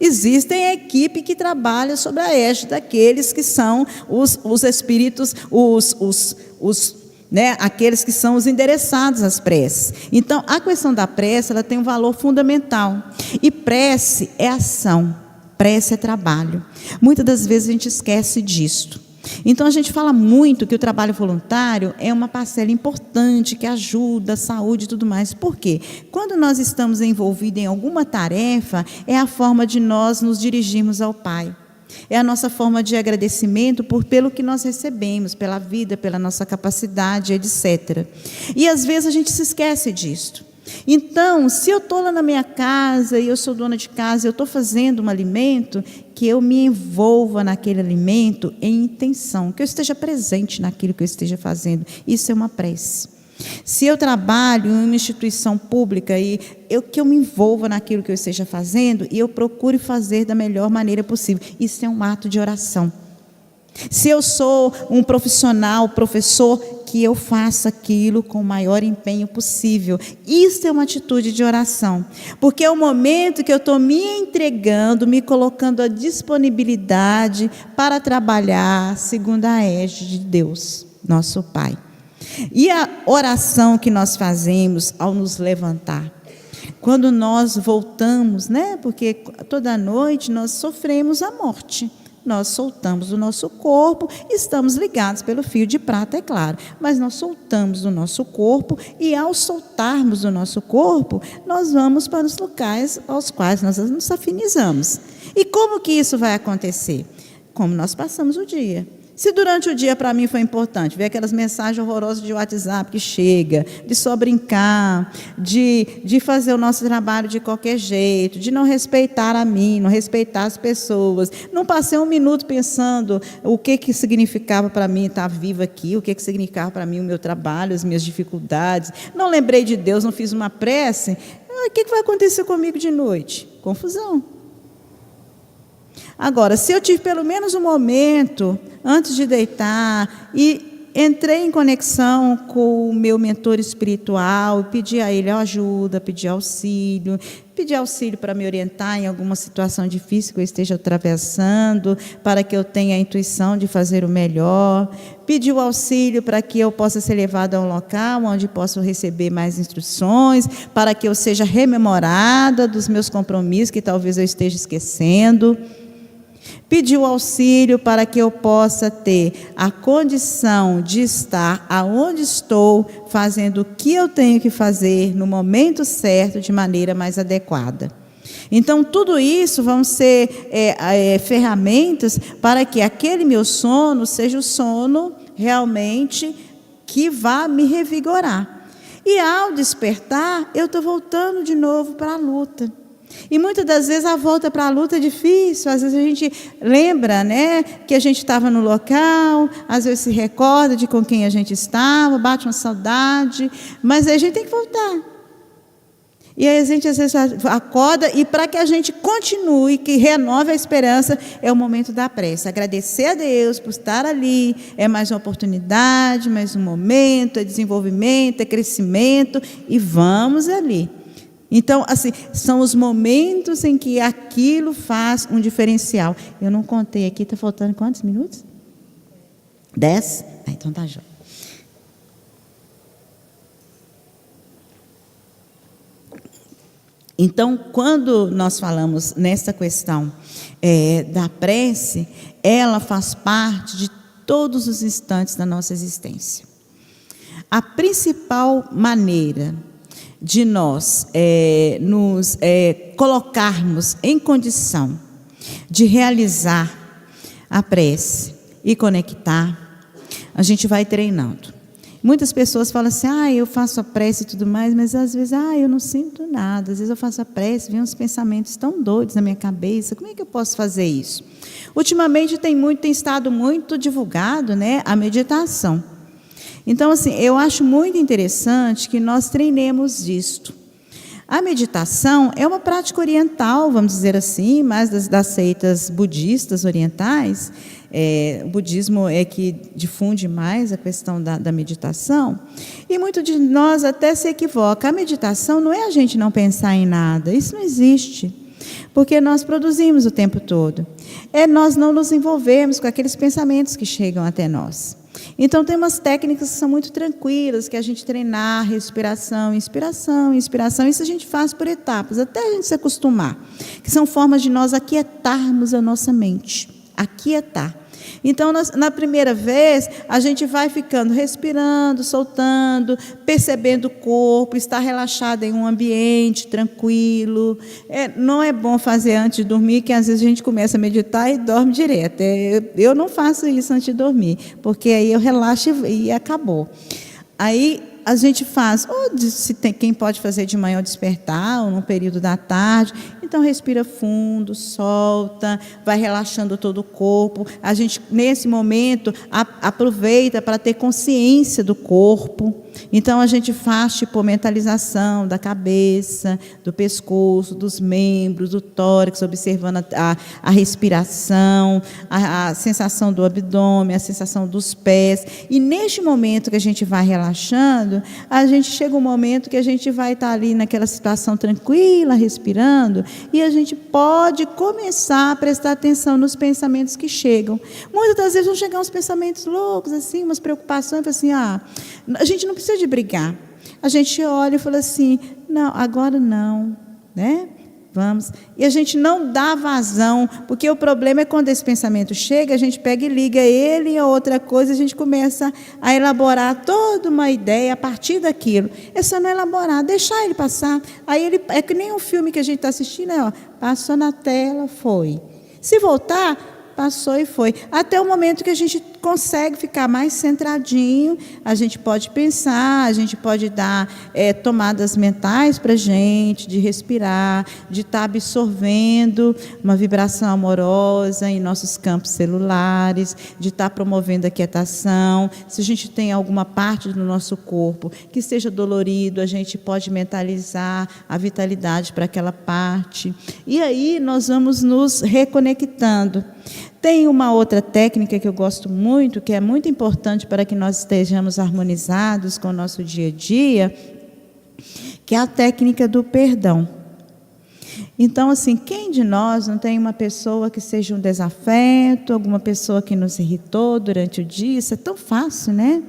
Existem equipe que trabalha sobre a égide daqueles que são os espíritos, aqueles que são os endereçados às preces. Então, a questão da prece, ela tem um valor fundamental. E prece é ação, prece é trabalho. Muitas das vezes a gente esquece disto. Então, a gente fala muito que o trabalho voluntário é uma parcela importante, que ajuda a saúde e tudo mais. Por quê? Quando nós estamos envolvidos em alguma tarefa, é a forma de nós nos dirigirmos ao Pai. É a nossa forma de agradecimento pelo que nós recebemos, pela vida, pela nossa capacidade, etc. E às vezes a gente se esquece disto. Então, se eu estou lá na minha casa, e eu sou dona de casa, eu estou fazendo um alimento, que eu me envolva naquele alimento em intenção, que eu esteja presente naquilo que eu esteja fazendo. Isso é uma prece. Se eu trabalho em uma instituição pública, que eu me envolva naquilo que eu esteja fazendo, e eu procure fazer da melhor maneira possível. Isso é um ato de oração. Se eu sou um profissional, professor, que eu faça aquilo com o maior empenho possível. Isso é uma atitude de oração, porque é o momento que eu estou me entregando, me colocando à disponibilidade para trabalhar segundo a égide de Deus, nosso Pai. E a oração que nós fazemos ao nos levantar, quando nós voltamos, porque toda noite nós sofremos a morte. Nós soltamos o nosso corpo, estamos ligados pelo fio de prata, é claro, mas nós soltamos o nosso corpo, e ao soltarmos o nosso corpo, nós vamos para os locais aos quais nós nos afinizamos. E como que isso vai acontecer? Como nós passamos o dia. Se durante o dia para mim foi importante, ver aquelas mensagens horrorosas de WhatsApp que chega, de só brincar, de fazer o nosso trabalho de qualquer jeito, de não respeitar a mim, não respeitar as pessoas, não passei um minuto pensando o que significava para mim estar viva aqui, o que significava para mim o meu trabalho, as minhas dificuldades, não lembrei de Deus, não fiz uma prece, o que vai acontecer comigo de noite? Confusão. Agora, se eu tive pelo menos um momento antes de deitar e entrei em conexão com o meu mentor espiritual, pedi a ele ajuda, pedi auxílio para me orientar em alguma situação difícil que eu esteja atravessando, para que eu tenha a intuição de fazer o melhor, pedi o auxílio para que eu possa ser levado a um local onde possa receber mais instruções, para que eu seja rememorada dos meus compromissos que talvez eu esteja esquecendo. Pediu auxílio para que eu possa ter a condição de estar aonde estou, fazendo o que eu tenho que fazer no momento certo, de maneira mais adequada. Então, tudo isso vão ser ferramentas para que aquele meu sono seja o sono realmente que vá me revigorar. E ao despertar, eu estou voltando de novo para a luta. E muitas das vezes a volta para a luta é difícil. Às vezes a gente lembra, né, que a gente estava no local, às vezes se recorda de com quem a gente estava, bate uma saudade, mas aí a gente tem que voltar. E aí a gente às vezes acorda, e para que a gente continue, que renove a esperança, é o momento da prece. Agradecer a Deus por estar ali, é mais uma oportunidade, mais um momento, é desenvolvimento, é crescimento, e vamos ali. Então, assim, são os momentos em que aquilo faz um diferencial. Eu não contei aqui, está faltando quantos minutos? 10? Então tá jóia. Então, quando nós falamos nessa questão da prece, ela faz parte de todos os instantes da nossa existência. A principal maneira de nós nos colocarmos em condição de realizar a prece e conectar, a gente vai treinando. Muitas pessoas falam assim, eu faço a prece e tudo mais, mas às vezes, eu não sinto nada. Às vezes eu faço a prece, vem uns pensamentos tão doidos na minha cabeça, como é que eu posso fazer isso? Ultimamente tem estado muito divulgado, né, a meditação. Então, assim, eu acho muito interessante que nós treinemos isto. A meditação é uma prática oriental, vamos dizer assim, mais das seitas budistas orientais. O budismo é que difunde mais a questão da meditação. E muito de nós até se equivoca. A meditação não é a gente não pensar em nada, isso não existe. Porque nós produzimos o tempo todo. É nós não nos envolvermos com aqueles pensamentos que chegam até nós. Então, tem umas técnicas que são muito tranquilas, que a gente treinar, respiração, inspiração, inspiração. Isso a gente faz por etapas, até a gente se acostumar. Que são formas de nós aquietarmos a nossa mente. Aquietar. Então, na primeira vez, a gente vai ficando respirando, soltando, percebendo o corpo, estar relaxado em um ambiente tranquilo. Não é bom fazer antes de dormir, que às vezes a gente começa a meditar e dorme direto. Eu não faço isso antes de dormir, porque aí eu relaxo e acabou. Aí a gente faz, quem pode fazer de manhã ao despertar, ou no período da tarde. Então, respira fundo, solta, vai relaxando todo o corpo. A gente, nesse momento, aproveita para ter consciência do corpo. Então, a gente faz tipo mentalização da cabeça, do pescoço, dos membros, do tórax, observando a respiração, a sensação do abdômen, a sensação dos pés. E neste momento que a gente vai relaxando, a gente chega um momento que a gente vai estar ali naquela situação tranquila, respirando, e a gente pode começar a prestar atenção nos pensamentos que chegam. Muitas das vezes vão chegar uns pensamentos loucos, assim, umas preocupações, assim, a gente não precisa de brigar. A gente olha e fala assim, não, agora não, né? Vamos. E a gente não dá vazão, porque o problema é quando esse pensamento chega, a gente pega e liga ele a outra coisa, a gente começa a elaborar toda uma ideia a partir daquilo. É só não elaborar, deixar ele passar. Aí ele é que nem um filme que a gente está assistindo, passou na tela, foi. Se voltar, passou e foi. Até o momento que a gente consegue ficar mais centradinho, a gente pode pensar, a gente pode dar tomadas mentais para a gente, de respirar, de estar absorvendo uma vibração amorosa em nossos campos celulares, de estar promovendo a quietação. Se a gente tem alguma parte do nosso corpo que esteja dolorido, a gente pode mentalizar a vitalidade para aquela parte. E aí nós vamos nos reconectando. Tem uma outra técnica que eu gosto muito, que é muito importante para que nós estejamos harmonizados com o nosso dia a dia, que é a técnica do perdão. Então, assim, quem de nós não tem uma pessoa que seja um desafeto, alguma pessoa que nos irritou durante o dia? Isso é tão fácil, né?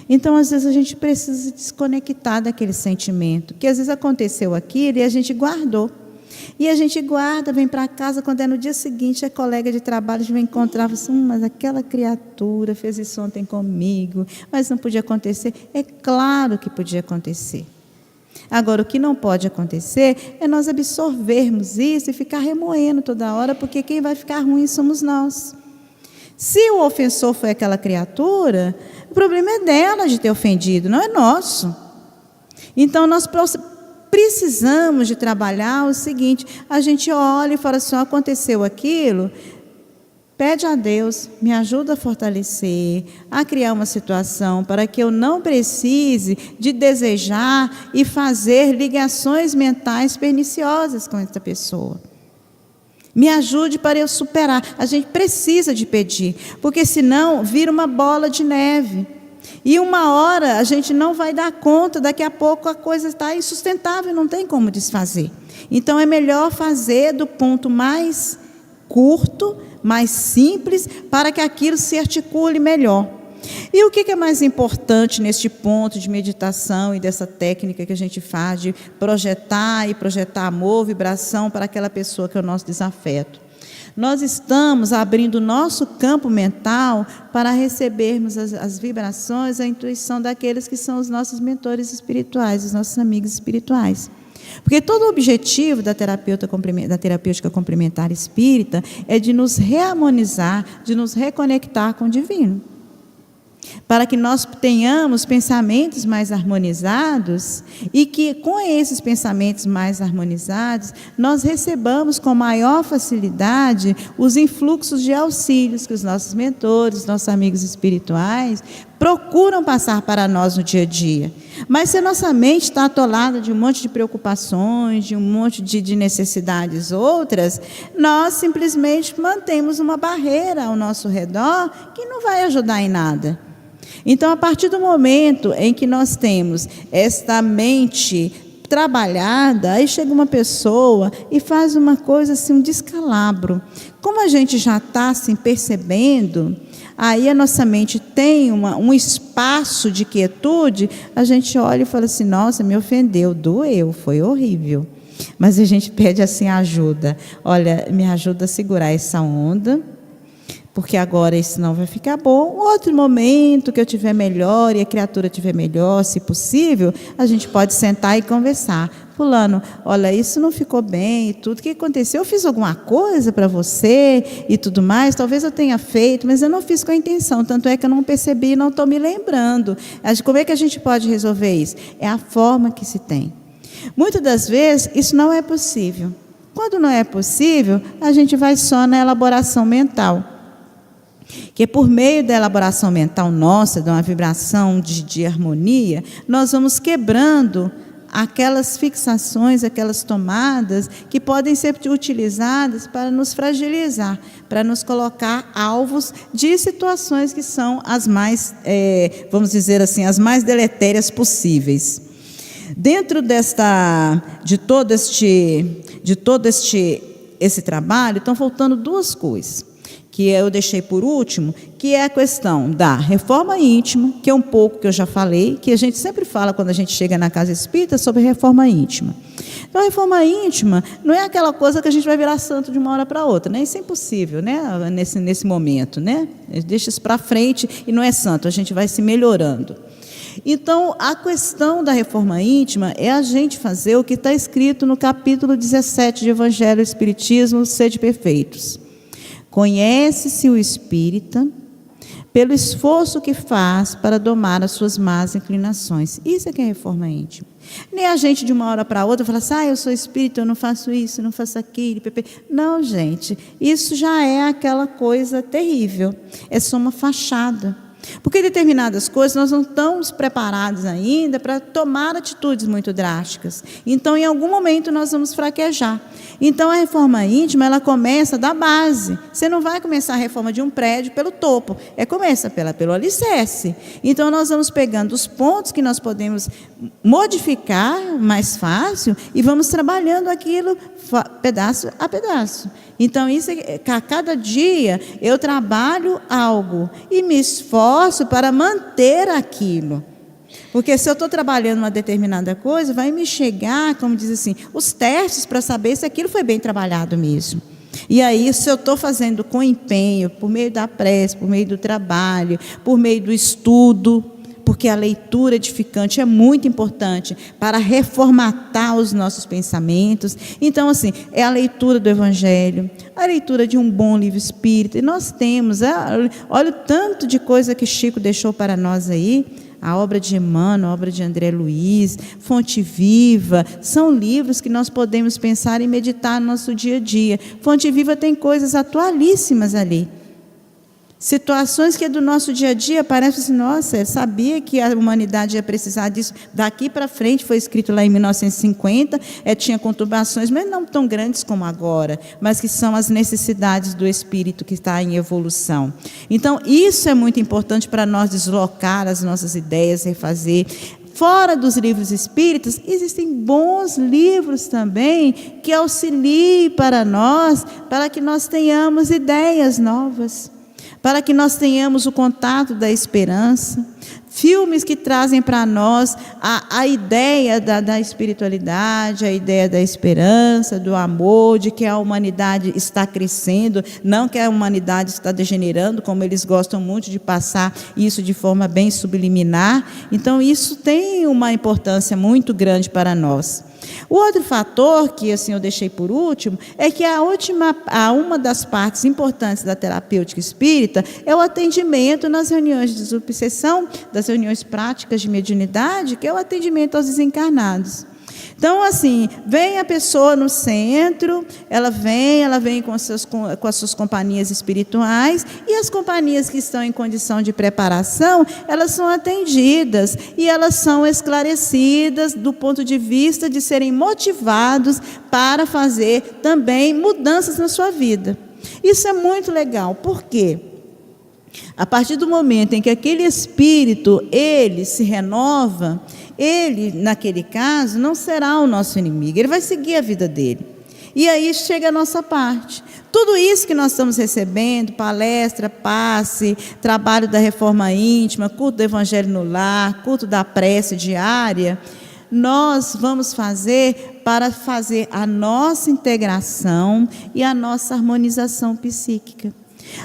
Então, às vezes, a gente precisa desconectar daquele sentimento, que às vezes aconteceu aquilo e a gente guardou. E a gente guarda, vem para casa, quando é no dia seguinte, é colega de trabalho, a gente vai encontrar, assim, mas aquela criatura fez isso ontem comigo, mas não podia acontecer. É claro que podia acontecer. Agora, o que não pode acontecer é nós absorvermos isso e ficar remoendo toda hora, porque quem vai ficar ruim somos nós. Se o ofensor foi aquela criatura, o problema é dela de ter ofendido, não é nosso. Então, nós precisamos de trabalhar o seguinte: a gente olha e fala assim, aconteceu aquilo, pede a Deus, me ajuda a fortalecer, a criar uma situação para que eu não precise de desejar e fazer ligações mentais perniciosas com essa pessoa. Me ajude para eu superar. A gente precisa de pedir, porque senão vira uma bola de neve. E uma hora a gente não vai dar conta, daqui a pouco a coisa está insustentável, não tem como desfazer. Então é melhor fazer do ponto mais curto, mais simples, para que aquilo se articule melhor. E o que é mais importante neste ponto de meditação e dessa técnica que a gente faz de projetar amor, vibração para aquela pessoa que é o nosso desafeto? Nós estamos abrindo o nosso campo mental para recebermos as vibrações, a intuição daqueles que são os nossos mentores espirituais, os nossos amigos espirituais. Porque todo o objetivo da terapêutica complementar espírita é de nos reharmonizar, de nos reconectar com o divino. Para que nós tenhamos pensamentos mais harmonizados e que com esses pensamentos mais harmonizados nós recebamos com maior facilidade os influxos de auxílios que os nossos mentores, nossos amigos espirituais procuram passar para nós no dia a dia. Mas se a nossa mente está atolada de um monte de preocupações, de um monte de necessidades outras, nós simplesmente mantemos uma barreira ao nosso redor que não vai ajudar em nada. Então, a partir do momento em que nós temos esta mente trabalhada, aí chega uma pessoa e faz uma coisa assim, um descalabro. Como a gente já está assim, percebendo, aí a nossa mente tem um espaço de quietude, a gente olha e fala assim, nossa, me ofendeu, doeu, foi horrível. Mas a gente pede assim ajuda. Olha, me ajuda a segurar essa onda, porque agora isso não vai ficar bom. Outro momento que eu tiver melhor e a criatura tiver melhor, se possível, a gente pode sentar e conversar. Fulano, olha, isso não ficou bem e tudo. O que aconteceu? Eu fiz alguma coisa para você e tudo mais? Talvez eu tenha feito, mas eu não fiz com a intenção. Tanto é que eu não percebi e não estou me lembrando. Como é que a gente pode resolver isso? É a forma que se tem. Muitas das vezes, isso não é possível. Quando não é possível, a gente vai só na elaboração mental. Que por meio da elaboração mental nossa, de uma vibração de harmonia, nós vamos quebrando aquelas fixações, aquelas tomadas que podem ser utilizadas para nos fragilizar, para nos colocar alvos de situações que são as mais, vamos dizer assim, as mais deletérias possíveis. Dentro de todo esse trabalho, estão faltando duas coisas, que eu deixei por último, que é a questão da reforma íntima, que é um pouco que eu já falei, que a gente sempre fala quando a gente chega na casa espírita sobre reforma íntima. Então, a reforma íntima não é aquela coisa que a gente vai virar santo de uma hora para outra, né? Isso é impossível, né? Nesse momento, né? Deixa isso para frente e não é santo, a gente vai se melhorando. Então, a questão da reforma íntima é a gente fazer o que está escrito no capítulo 17 de Evangelho e Espiritismo, Sede Perfeitos. Conhece-se o espírita pelo esforço que faz para domar as suas más inclinações. Isso é que é reforma íntima. Nem a gente de uma hora para outra fala assim, eu sou espírita, eu não faço isso, não faço aquilo. Não, gente, isso já é aquela coisa terrível. É só uma fachada. Porque determinadas coisas nós não estamos preparados ainda para tomar atitudes muito drásticas. Então, em algum momento, nós vamos fraquejar. Então, a reforma íntima, ela começa da base. Você não vai começar a reforma de um prédio pelo topo. Começa pelo alicerce. Então, nós vamos pegando os pontos que nós podemos modificar mais fácil e vamos trabalhando aquilo pedaço a pedaço. Então, isso a cada dia eu trabalho algo e me esforço para manter aquilo. Porque se eu estou trabalhando uma determinada coisa, vai me chegar, como diz assim, os testes para saber se aquilo foi bem trabalhado mesmo. E aí, se eu estou fazendo com empenho, por meio da prece, por meio do trabalho, por meio do estudo, porque a leitura edificante é muito importante para reformatar os nossos pensamentos. Então, assim, é a leitura do Evangelho, a leitura de um bom livro espírita. E nós temos, olha o tanto de coisa que Chico deixou para nós aí. A obra de Emmanuel, a obra de André Luiz, Fonte Viva, são livros que nós podemos pensar e meditar no nosso dia a dia. Fonte Viva tem coisas atualíssimas ali. Situações que é do nosso dia a dia, parece assim, nossa, eu sabia que a humanidade ia precisar disso. Daqui para frente, foi escrito lá em 1950, tinha conturbações, mas não tão grandes como agora, mas que são as necessidades do espírito que está em evolução. Então, isso é muito importante para nós deslocar as nossas ideias, refazer. Fora dos livros espíritas, existem bons livros também que auxiliem para nós, para que nós tenhamos ideias novas, para que nós tenhamos o contato da esperança, filmes que trazem para nós a ideia da espiritualidade, a ideia da esperança, do amor, de que a humanidade está crescendo, não que a humanidade está degenerando, como eles gostam muito de passar isso de forma bem subliminar. Então, isso tem uma importância muito grande para nós. O outro fator, que assim eu deixei por último, é que uma das partes importantes da terapêutica espírita é o atendimento nas reuniões de desobsessão, das reuniões práticas de mediunidade, que é o atendimento aos desencarnados. Então, assim, vem a pessoa no centro, ela vem com as suas companhias espirituais, e as companhias que estão em condição de preparação, elas são atendidas e elas são esclarecidas do ponto de vista de serem motivados para fazer também mudanças na sua vida. Isso é muito legal, por quê? A partir do momento em que aquele espírito, ele se renova, ele, naquele caso, não será o nosso inimigo, ele vai seguir a vida dele. E aí chega a nossa parte. Tudo isso que nós estamos recebendo, palestra, passe, trabalho da reforma íntima, culto do evangelho no lar, culto da prece diária, nós vamos fazer para fazer a nossa integração e a nossa harmonização psíquica.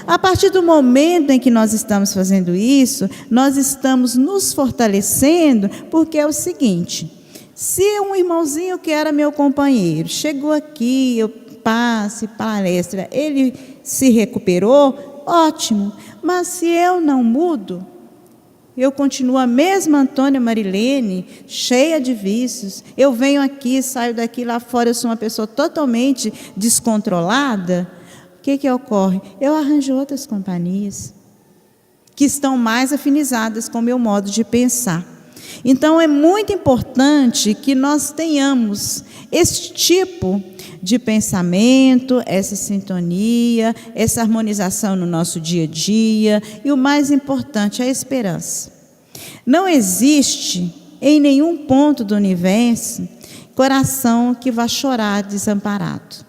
A partir do momento em que nós estamos fazendo isso, nós estamos nos fortalecendo, porque é o seguinte: se um irmãozinho que era meu companheiro chegou aqui, eu passe, palestra, ele se recuperou, ótimo, mas se eu não mudo, eu continuo a mesma Antônia Marilene, cheia de vícios, eu venho aqui, saio daqui, lá fora eu sou uma pessoa totalmente descontrolada. O que ocorre? Eu arranjo outras companhias que estão mais afinizadas com o meu modo de pensar. Então, é muito importante que nós tenhamos esse tipo de pensamento, essa sintonia, essa harmonização no nosso dia a dia, e o mais importante, a esperança. Não existe em nenhum ponto do universo coração que vá chorar desamparado.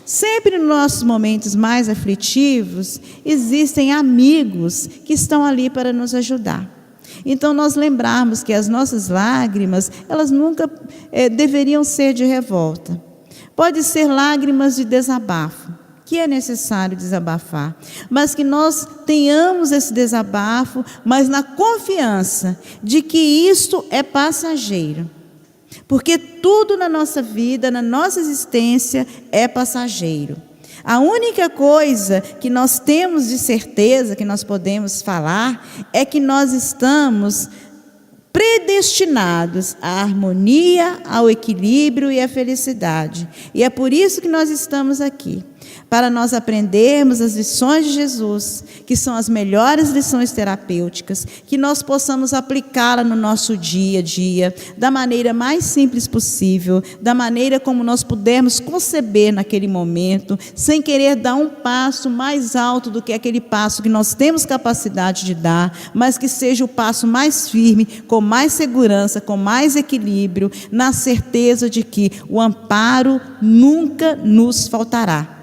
Sempre nos nossos momentos mais aflitivos, existem amigos que estão ali para nos ajudar. Então, nós lembrarmos que as nossas lágrimas, elas nunca deveriam ser de revolta. Pode ser lágrimas de desabafo, que é necessário desabafar, mas que nós tenhamos esse desabafo, mas na confiança de que isto é passageiro. Porque tudo na nossa vida, na nossa existência, é passageiro. A única coisa que nós temos de certeza, que nós podemos falar, é que nós estamos predestinados à harmonia, ao equilíbrio e à felicidade. E é por isso que nós estamos aqui, para nós aprendermos as lições de Jesus, que são as melhores lições terapêuticas, que nós possamos aplicá-la no nosso dia a dia, da maneira mais simples possível, da maneira como nós pudermos conceber naquele momento, sem querer dar um passo mais alto do que aquele passo que nós temos capacidade de dar, mas que seja o passo mais firme, com mais segurança, com mais equilíbrio, na certeza de que o amparo nunca nos faltará.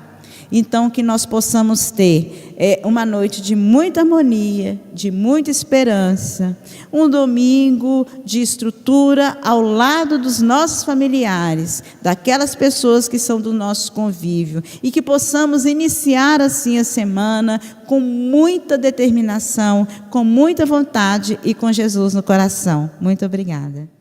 Então, que nós possamos ter uma noite de muita harmonia, de muita esperança, um domingo de estrutura ao lado dos nossos familiares, daquelas pessoas que são do nosso convívio, e que possamos iniciar assim a semana com muita determinação, com muita vontade e com Jesus no coração. Muito obrigada.